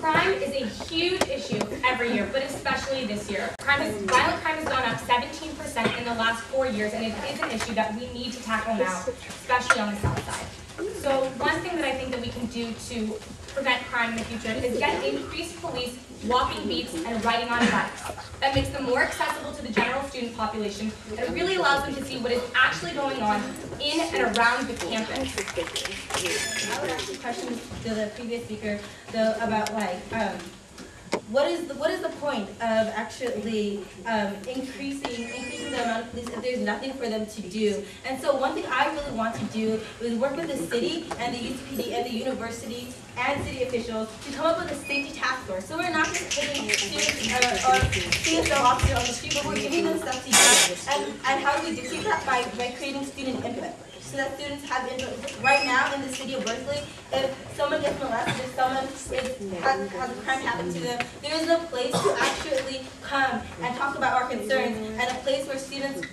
Crime is a huge issue every year, but especially this year. Violent crime has gone up 17% in the last 4 years, and it is an issue that we need to tackle now, especially on the South Side. So one thing that I think that we can do to prevent crime in the future is get increased police walking beats and riding on bikes. That makes them more accessible to the general student population, and it really allows them to see what is actually going on in and around the campus. I would ask a question to the previous speaker about what is the point of actually increasing the amount of police if there's nothing for them to do? And so one thing I really want to do is work with the city and the UCPD and the university and city officials to come up with a safety task force. So we're not just putting students or CSO officers on the street, but we're giving them stuff to do. And how do we do that? By creating student input. So that students have input. Right now in the city of Berkeley, if someone gets molested, if someone has a crime happen to them, there is no place to actually come and talk about our concerns, and a place where students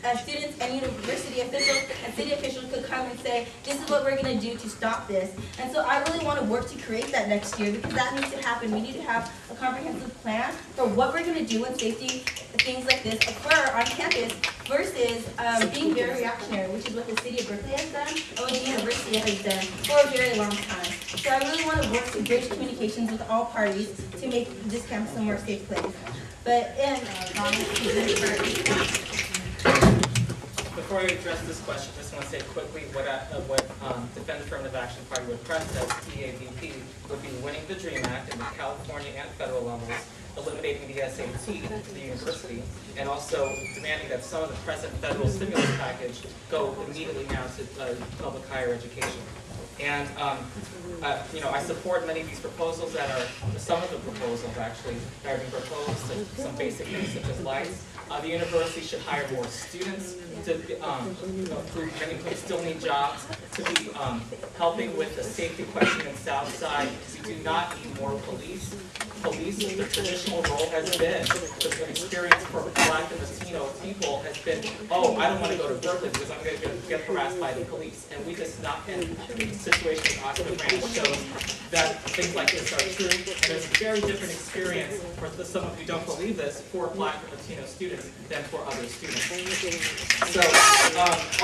and university officials and city officials could come and say, this is what we're going to do to stop this. And so I really want to work to create that next year, because that needs to happen. We need to have a comprehensive plan for what we're going to do when safety things like this occur on campus versus being very reactionary, which is what the city of Berkeley has done and what the university has done for a very long time. So I really want to work to bridge communications with all parties to make this campus a more safe place. But before I address this question, I just want to say quickly what Defend Affirmative Action Party would press as DAAP would be winning the DREAM Act in the California and federal levels, eliminating the SAT for the university, and also demanding that some of the present federal stimulus package go immediately now to public higher education. And I support many of these proposals some of the proposals actually that are being proposed, some basic things such as lights. The university should hire more students many who still need jobs, to be helping with the safety question in South Side. We do not need more police. Police, the traditional role has been, the experience for Black and Latino people has been, oh, I don't want to go to Berkeley because I'm going to get harassed by the police. And we just not, and the situation with Oscar Grant shows that things like this are true. And there's a very different experience for some of you who don't believe this for Black and Latino students than for other students. So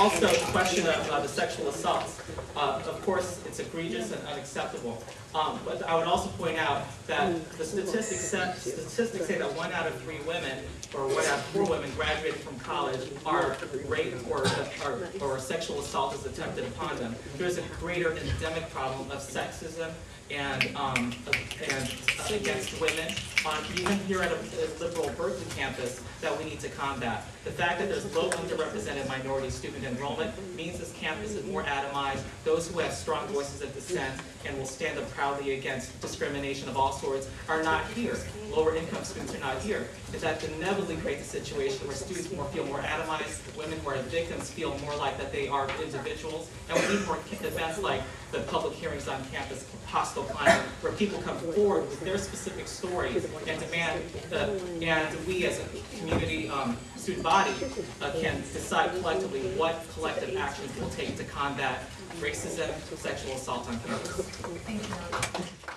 also the question of the sexual assaults. Of course, it's egregious and unacceptable. But I would also point out that the statistics say that 1 out of 3 women, or 1 out of 4 women graduating from college are raped or sexual assault is attempted upon them. There's a greater endemic problem of sexism and against women, even here at a liberal Berkeley campus, that we need to combat. The fact that there's low underrepresented minority student enrollment means this campus is more atomized. Those who have strong voices of dissent and will stand up proudly against discrimination of all sorts are not here. Lower income students are not here. That inevitably creates a situation where students feel more atomized, women who are victims feel more like that they are individuals, and we need more events like the public hearings on campus, hostile climate, where people come forward with their specific stories and demand and we as a community student body can decide collectively what collective actions we'll take to combat racism, sexual assault on campus. Thank you.